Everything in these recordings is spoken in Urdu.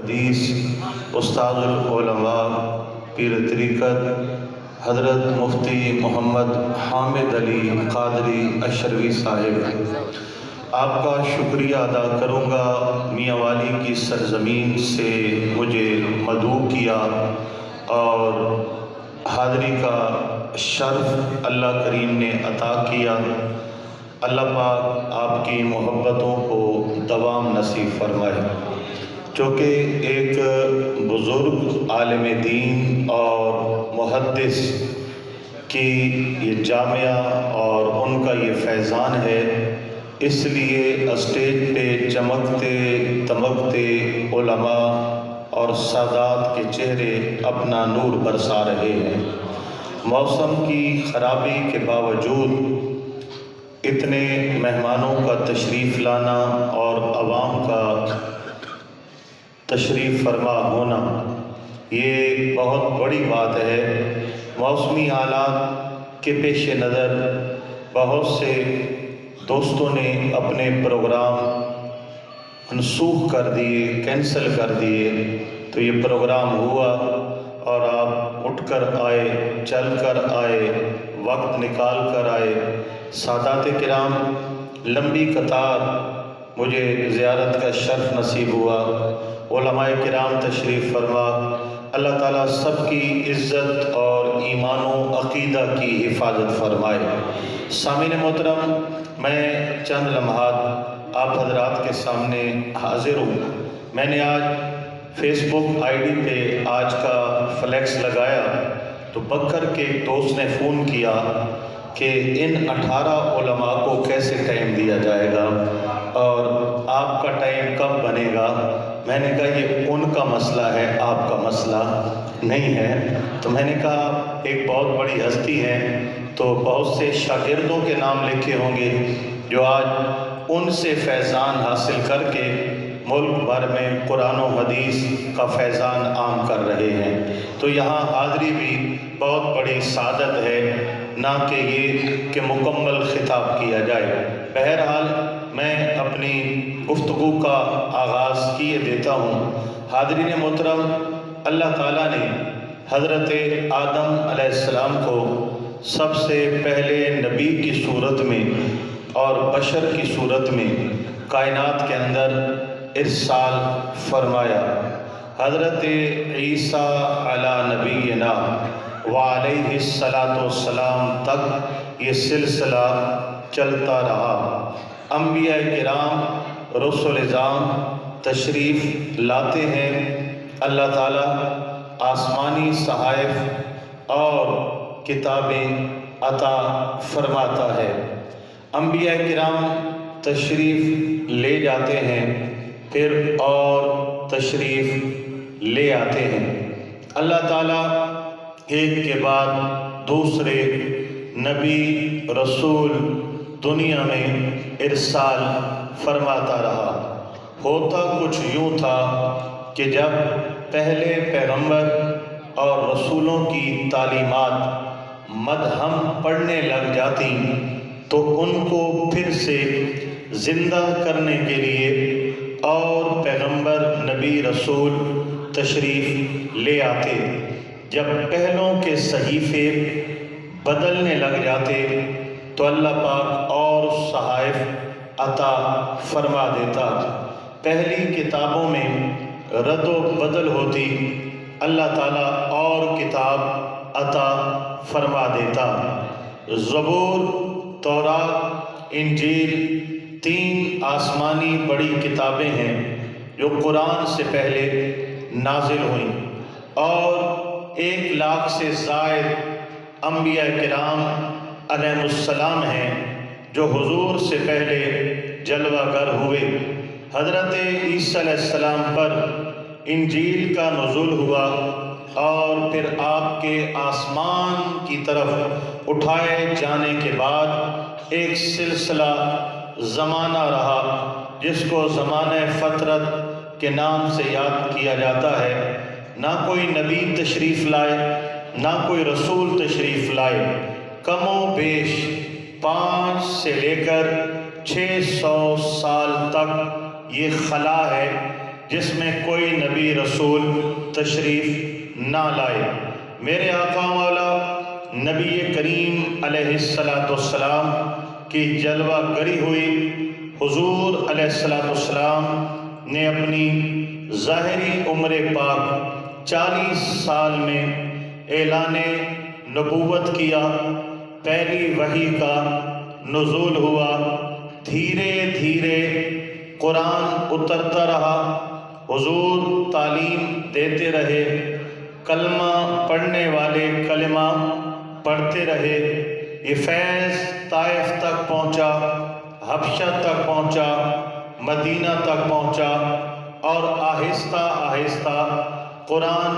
حدیث استاد العلماء پیر طریقت حضرت مفتی محمد حامد علی قادری اشروی صاحب، آپ کا شکریہ ادا کروں گا میاں والی کی سرزمین سے مجھے مدعو کیا اور حاضری کا شرف اللہ کریم نے عطا کیا۔ اللہ پاک آپ کی محبتوں کو دوام نصیب فرمائے۔ چونکہ ایک بزرگ عالم دین اور محدث کی یہ جامعہ اور ان کا یہ فیضان ہے، اس لیے اسٹیج پہ چمکتے دمکتے علماء اور سادات کے چہرے اپنا نور برسا رہے ہیں۔ موسم کی خرابی کے باوجود اتنے مہمانوں کا تشریف لانا اور عوام کا تشریف فرما ہونا یہ بہت بڑی بات ہے۔ موسمی حالات کے پیش نظر بہت سے دوستوں نے اپنے پروگرام منسوخ کر دیے، کینسل کر دیے، تو یہ پروگرام ہوا اور آپ اٹھ کر آئے، چل کر آئے، وقت نکال کر آئے۔ سادات کرام، لمبی قطار مجھے زیارت کا شرف نصیب ہوا۔ علماء کرام تشریف فرما، اللہ تعالیٰ سب کی عزت اور ایمان و عقیدہ کی حفاظت فرمائے۔ سامعین محترم، میں چند لمحات آپ حضرات کے سامنے حاضر ہوں۔ میں نے آج فیس بک آئی ڈی پہ آج کا فلیکس لگایا تو بکر کے ایک دوست نے فون کیا کہ ان 18 علماء کو کیسے ٹائم دیا جائے گا اور آپ کا ٹائم کب بنے گا۔ میں نے کہا یہ ان کا مسئلہ ہے، آپ کا مسئلہ نہیں ہے۔ تو میں نے کہا ایک بہت بڑی ہستی ہے تو بہت سے شاگردوں کے نام لکھے ہوں گے جو آج ان سے فیضان حاصل کر کے ملک بھر میں قرآن و حدیث کا فیضان عام کر رہے ہیں۔ تو یہاں حاضری بھی بہت بڑی سعادت ہے، نہ کہ یہ کہ مکمل خطاب کیا جائے۔ بہرحال میں اپنی گفتگو کا آغاز کیے دیتا ہوں۔ حاضرین محترم، اللہ تعالیٰ نے حضرت آدم علیہ السلام کو سب سے پہلے نبی کی صورت میں اور بشر کی صورت میں کائنات کے اندر ارسال فرمایا۔ حضرت عیسیٰ علی نبینا وعلیہ الصلاۃ والسلام تک یہ سلسلہ چلتا رہا۔ انبیاء کرام، رسول اعظام تشریف لاتے ہیں، اللہ تعالیٰ آسمانی صحائف اور کتابیں عطا فرماتا ہے۔ انبیاء کرام تشریف لے جاتے ہیں، پھر اور تشریف لے آتے ہیں۔ اللہ تعالیٰ ایک کے بعد دوسرے نبی رسول دنیا میں ارسال فرماتا رہا۔ ہوتا کچھ یوں تھا کہ جب پہلے پیغمبر اور رسولوں کی تعلیمات مدہم پڑھنے لگ جاتی تو ان کو پھر سے زندہ کرنے کے لیے اور پیغمبر نبی رسول تشریف لے آتے۔ جب پہلوں کے صحیفے بدلنے لگ جاتے تو اللہ پاک اور صحائف عطا فرما دیتا۔ پہلی کتابوں میں رد و بدل ہوتی، اللہ تعالیٰ اور کتاب عطا فرما دیتا۔ زبور، تورات، انجیل 3 آسمانی بڑی کتابیں ہیں جو قرآن سے پہلے نازل ہوئیں، اور 1 لاکھ سے زائد انبیاء کرام علیہ السلام ہیں جو حضور سے پہلے جلوہ گر ہوئے۔ حضرت عیسیٰ علیہ السلام پر انجیل کا نزول ہوا اور پھر آپ کے آسمان کی طرف اٹھائے جانے کے بعد ایک سلسلہ زمانہ رہا جس کو زمانہ فترت کے نام سے یاد کیا جاتا ہے۔ نہ کوئی نبی تشریف لائے، نہ کوئی رسول تشریف لائے۔ کم و بیش 5 سے لے کر 600 سال تک یہ خلا ہے جس میں کوئی نبی رسول تشریف نہ لائے۔ میرے آقا مولا نبی کریم علیہ السلام کی جلوہ گری ہوئی حضور علیہ السلام نے اپنی ظاہری عمر پاک 40 سال میں اعلان نبوت کیا۔ پہلی وحی کا نزول ہوا، دھیرے دھیرے قرآن اترتا رہا، حضور تعلیم دیتے رہے، کلمہ پڑھنے والے کلمہ پڑھتے رہے۔ یہ فیض طائف تک پہنچا، حبشہ تک پہنچا، مدینہ تک پہنچا، اور آہستہ آہستہ قرآن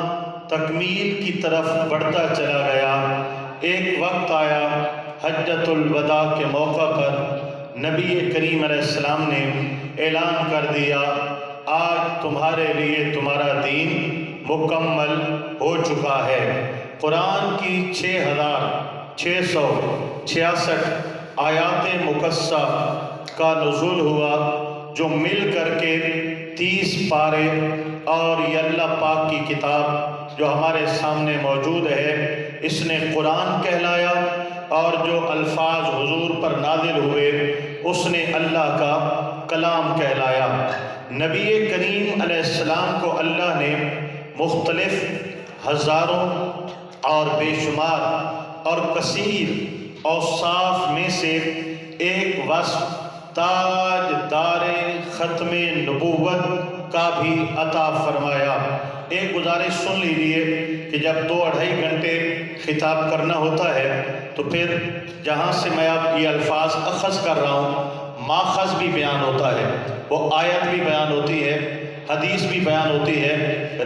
تکمیل کی طرف بڑھتا چلا گیا۔ ایک وقت آیا حجۃ الوداع کے موقع پر نبی کریم علیہ السلام نے اعلان کر دیا، آج تمہارے لیے تمہارا دین مکمل ہو چکا ہے۔ قرآن کی 6666 آیات مقدسہ کا نزول ہوا، جو مل کر کے 30 پارے، اور یہ اللہ پاک کی کتاب جو ہمارے سامنے موجود ہے اس نے قرآن کہلایا، اور جو الفاظ حضور پر نازل ہوئے اس نے اللہ کا کلام کہلایا۔ نبی کریم علیہ السلام کو اللہ نے مختلف ہزاروں اور بے شمار اور کثیر اوصاف میں سے ایک وصف تاج دار ختم نبوت کا بھی عطا فرمایا۔ ایک گزارش سن لیجیے کہ جب 2-2.5 گھنٹے خطاب کرنا ہوتا ہے تو پھر جہاں سے میں اب یہ الفاظ اخذ کر رہا ہوں، ماخذ بھی بیان ہوتا ہے، وہ آیت بھی بیان ہوتی ہے، حدیث بھی بیان ہوتی ہے،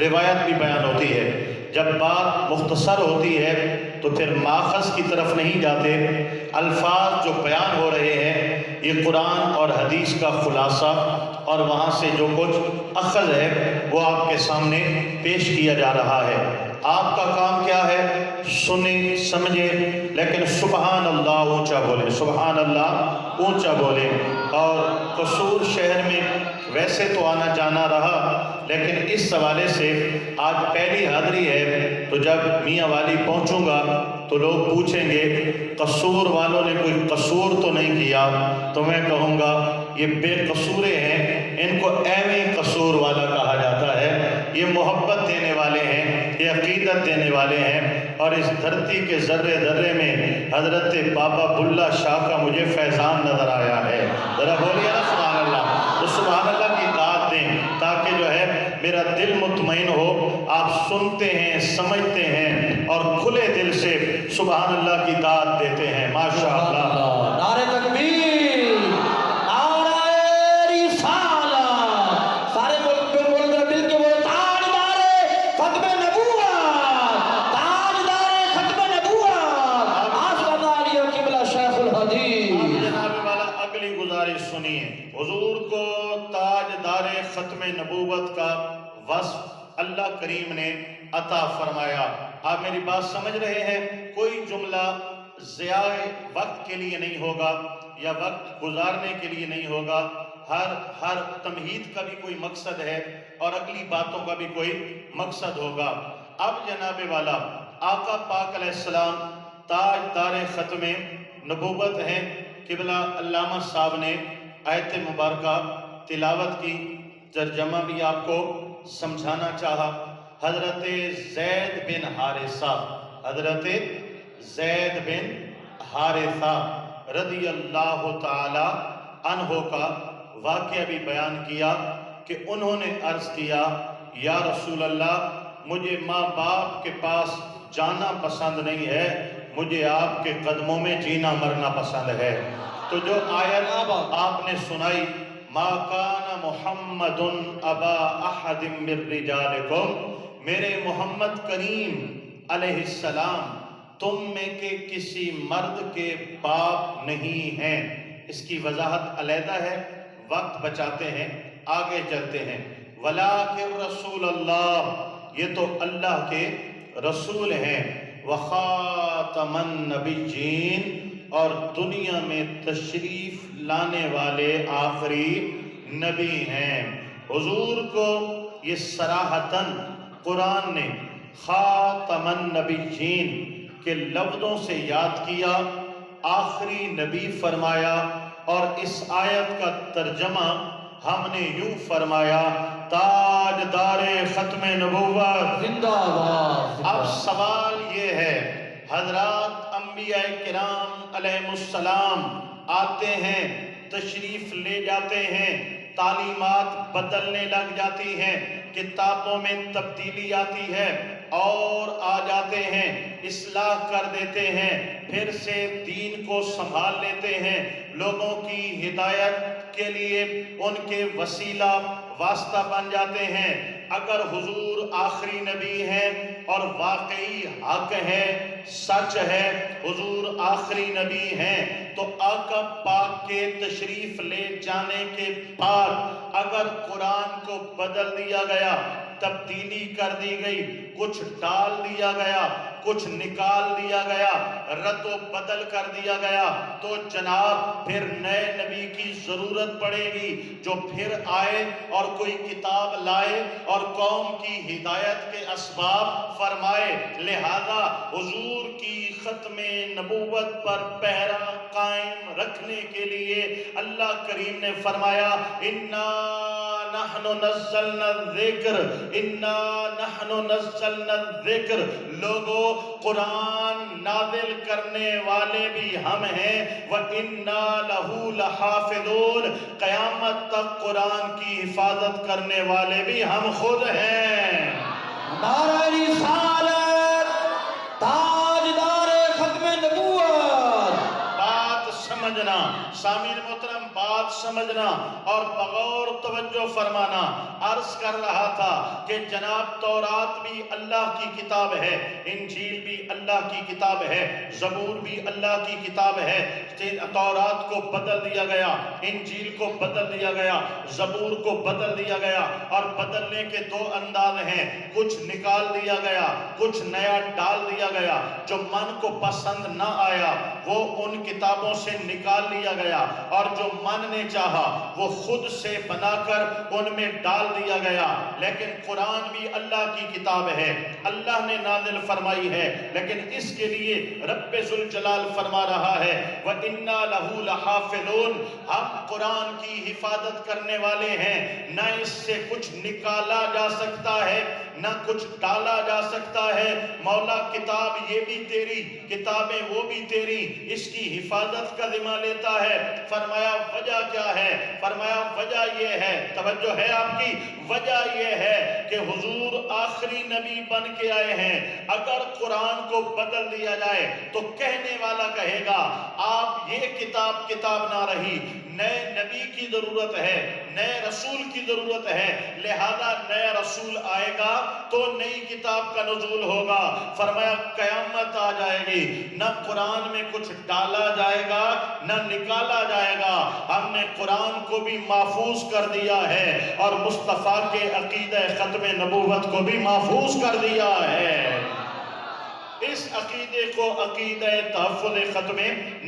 روایت بھی بیان ہوتی ہے۔ جب بات مختصر ہوتی ہے تو پھر ماخذ کی طرف نہیں جاتے، الفاظ جو بیان ہو رہے ہیں یہ قرآن اور حدیث کا خلاصہ، اور وہاں سے جو کچھ اخذ ہے وہ آپ کے سامنے پیش کیا جا رہا ہے۔ آپ کا کام کیا ہے؟ سنیں، سمجھیں، لیکن سبحان اللہ اونچا بولیں، سبحان اللہ اونچا بولیں۔ اور قصور شہر میں ویسے تو آنا جانا رہا، لیکن اس حوالے سے آج پہلی حاضری ہے، تو جب میاں والی پہنچوں گا تو لوگ پوچھیں گے قصور والوں نے کوئی قصور تو نہیں کیا، تو میں کہوں گا یہ بے قصورے ہیں، ان کو ایویں قصور والا کہا جاتا ہے۔ یہ محبت دینے والے ہیں، یہ عقیدت دینے والے ہیں، اور اس دھرتی کے ذرے ذرے میں حضرت بابا بلّہ شاہ کا مجھے فیضان نظر آیا ہے۔ ذرا بولیے نا سبحان اللہ، تو سبحان اللہ کی داد دیں تاکہ جو ہے میرا دل مطمئن ہو۔ آپ سنتے ہیں، سمجھتے ہیں، اور کھلے دل سے سبحان اللہ کی داد دیتے ہیں۔ ماشاء اللہ، نعرہ تکبیر، نعرہ رسالت، سارے ملک پہ بول کر مل کے وہ تاجدار ختم نبوت، تاجدار ختم نبوت، آسد علی قبلہ شیخ الحدیث۔ جناب والا اگلی گزارش سنیے، حضور کو تاجدار ختم نبوت کا وصف اللہ کریم نے عطا فرمایا۔ آپ میری بات سمجھ رہے ہیں؟ کوئی جملہ ضیاء وقت کے لیے نہیں ہوگا یا وقت گزارنے کے لیے نہیں ہوگا، ہر تمہید کا بھی کوئی مقصد ہے اور اگلی باتوں کا بھی کوئی مقصد ہوگا۔ اب جناب والا آقا پاک علیہ السلام تاجدار ختم نبوت ہیں۔ قبلہ علامہ صاحب نے آیت مبارکہ تلاوت کی، ترجمہ بھی آپ کو سمجھانا چاہا۔ حضرت زید بن حارثہ، حضرت زید بن حارثہ رضی اللہ تعالی عنہ کا واقعہ بھی بیان کیا کہ انہوں نے عرض کیا، یا رسول اللہ، مجھے ماں باپ کے پاس جانا پسند نہیں ہے، مجھے آپ کے قدموں میں جینا مرنا پسند ہے۔ تو جو آیت آپ نے سنائی، ما کان محمد ابا احد من رجالکم، میرے محمد کریم علیہ السلام تم میں کے کسی مرد کے باپ نہیں ہیں۔ اس کی وضاحت علیحدہ ہے، وقت بچاتے ہیں، آگے چلتے ہیں۔ ولیکن رسول اللہ، یہ تو اللہ کے رسول ہیں، وخاتم النبیین، اور دنیا میں تشریف لانے والے آخری نبی ہیں۔ حضور کو یہ صراحتاً قرآن نے خاتم النبیین کے لفظوں سے یاد کیا، آخری نبی فرمایا، اور اس آیت کا ترجمہ ہم نے یوں فرمایا، تاجدار ختم نبوت زندہ باد۔ اب سوال یہ ہے، حضرات انبیاء کرام علیہ السلام آتے ہیں، تشریف لے جاتے ہیں، تعلیمات بدلنے لگ جاتی ہیں، کتابوں میں تبدیلی آتی ہے، اور آ جاتے ہیں، اصلاح کر دیتے ہیں، پھر سے دین کو سنبھال لیتے ہیں، لوگوں کی ہدایت کے لیے ان کے وسیلہ واسطہ بن جاتے ہیں۔ اگر حضور آخری نبی ہیں اور واقعی حق ہے، سچ ہے، حضور آخری نبی ہیں، تو آقا پاک کے تشریف لے جانے کے بعد اگر قرآن کو بدل دیا گیا، تبدیلی کر دی گئی، کچھ ڈال دیا گیا، کچھ نکال دیا گیا، رد و بدل کر دیا گیا، تو جناب پھر نئے نبی کی ضرورت پڑے گی، جو پھر آئے اور کوئی کتاب لائے اور قوم کی ہدایت کے اسباب فرمائے۔ لہذا حضور کی ختم نبوت پر پہرا قائم رکھنے کے لیے اللہ کریم نے فرمایا، اِنَّا نَحْنُ نَزَّلْنَا الذِّكْرَ اِنَّا نَحْنُ نَزَّلْنَا الذِّكْرَ، لوگو قرآن نازل کرنے والے بھی ہم ہیں، وَإِنَّا لَهُ لَحَافِظُونَ، قیامت تک قرآن کی حفاظت کرنے والے بھی ہم خود ہیں۔ نعرہ رسالت، تاجدار ختم نبوت۔ بات سمجھنا، سامعین محترم بات سمجھنا اور بغور توجہ فرمانا۔ عرض کر رہا تھا کہ جناب تورات بھی اللہ کی کتاب ہے، انجیل بھی اللہ کی کتاب ہے، زبور بھی اللہ کی کتاب ہے۔ تورات کو بدل دیا گیا، انجیل کو بدل دیا گیا، زبور کو بدل دیا گیا، اور بدلنے کے دو انداز ہیں، کچھ نکال دیا گیا، کچھ نیا ڈال دیا گیا۔ جو من کو پسند نہ آیا وہ ان کتابوں سے نکال لیا گیا، اور جو من نے چاہا وہ خود سے بنا کر ان میں ڈال دیا گیا۔ لیکن قرآن بھی اللہ کی کتاب ہے، اللہ نے نازل فرمائی ہے، لیکن اس کے لیے رب ذوالجلال فرما رہا ہے، وَإِنَّا لَهُ لَحَافِظُونَ، ہم قرآن کی حفاظت کرنے والے ہیں، نہ اس سے کچھ نکالا جا سکتا ہے، نہ کچھ ڈالا جا سکتا ہے۔ مولا کتاب یہ بھی تیری، کتابیں وہ بھی تیری، اس کی حفاظت کا ذمہ لیتا ہے۔ فرمایا وجہ کیا ہے؟ فرمایا وجہ یہ ہے، توجہ ہے آپ کی، وجہ یہ ہے کہ حضور آخری نبی بن کے آئے ہیں۔ اگر قرآن کو بدل دیا جائے تو کہنے والا کہے گا آپ یہ کتاب کتاب نہ رہی، نئے نبی کی ضرورت ہے، نئے رسول کی ضرورت ہے، لہذا نیا رسول آئے گا تو نئی کتاب کا نزول ہوگا۔ فرمایا قیامت آ جائے گی، نہ قرآن میں کچھ ڈالا جائے گا نہ نکالا جائے گا۔ ہم نے قرآن کو بھی محفوظ کر دیا ہے اور مصطفیٰ کے عقیدہ ختم نبوت کو بھی محفوظ کر دیا ہے۔ اس عقیدے کو عقیدہ تحفظ ختم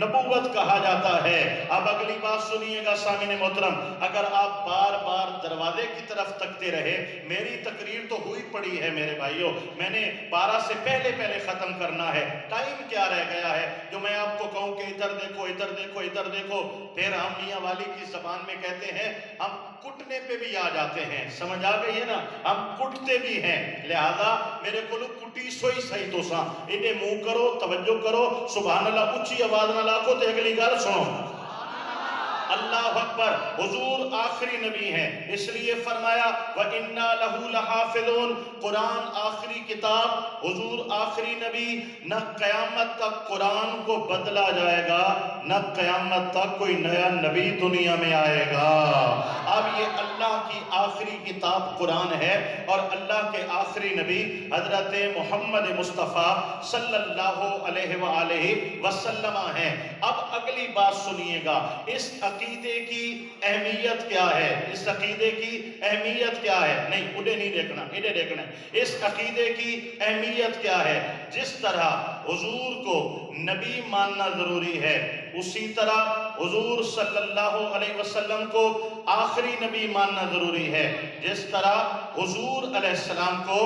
نبوت کہا جاتا ہے۔ اب اگلی بات سنیے گا سامعین محترم، اگر آپ بار بار دروازے کی طرف تکتے رہے، میری تقریر تو ہوئی پڑی ہے میرے بھائیوں، میں نے 12 سے پہلے ختم کرنا ہے، ٹائم کیا رہ گیا ہے جو میں آپ کو کہوں کہ ادھر دیکھو ادھر دیکھو ادھر دیکھو۔ پھر ہم میاں والی کی زبان میں کہتے ہیں ہم کٹنے پہ بھی آ جاتے ہیں، سمجھ آ گئی ہے نا، ہم کٹتے بھی ہیں، لہذا میرے کو کٹی سوئی صحیح تو سا انہیں منہ کرو، توجہ کرو، سبحان اللہ اچھی آواز نہ لاکھو تو اگلی گال سنو۔ اللہ اکبر، حضور آخری نبی ہیں، اس لیے فرمایا وَإِنَّا لَهُ لَحَافِظُونَ، قرآن آخری کتاب، حضور آخری نبی، نہ قیامت تک قرآن کو بدلا جائے گا، نہ قیامت تک کوئی نیا نبی دنیا میں آئے گا۔ اب یہ اللہ کی آخری کتاب قرآن ہے اور اللہ کے آخری نبی حضرت محمد مصطفیٰ صلی اللہ علیہ وآلہ وسلم ہیں۔ اب اگلی بات سنیے گا، اس عقیدے کی اہمیت کیا ہے، اس عقیدے کی اہمیت کیا ہے، نہیں انہیں نہیں دیکھنا، انہیں دیکھنا ہے، اس عقیدے کی اہمیت کیا ہے۔ جس طرح حضور کو نبی ماننا ضروری ہے، اسی طرح حضور صلی اللہ علیہ وسلم کو آخری نبی ماننا ضروری ہے۔ جس طرح حضور علیہ السلام کو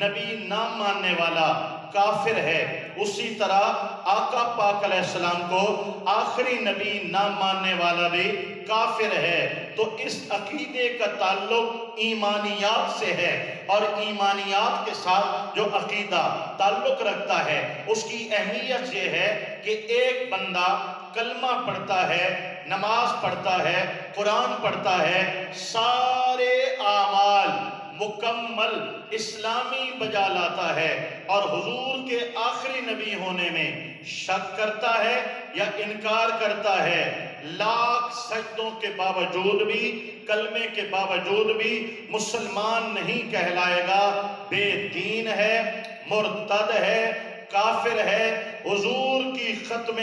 نبی نہ ماننے والا کافر ہے، اسی طرح آقا پاک علیہ السلام کو آخری نبی نہ ماننے والا بھی کافر ہے۔ تو اس عقیدے کا تعلق ایمانیات سے ہے، اور ایمانیات کے ساتھ جو عقیدہ تعلق رکھتا ہے اس کی اہمیت یہ ہے کہ ایک بندہ کلمہ پڑھتا ہے، نماز پڑھتا ہے، قرآن پڑھتا ہے، سارے اعمال مکمل اسلامی بجا لاتا ہے، اور حضور کے آخری نبی ہونے میں شک کرتا ہے یا انکار کرتا ہے، لاکھ سجدوں کے باوجود بھی، کلمے کے باوجود بھی مسلمان نہیں کہلائے گا، بے دین ہے، مرتد ہے، کافر ہے۔ حضور کی ختم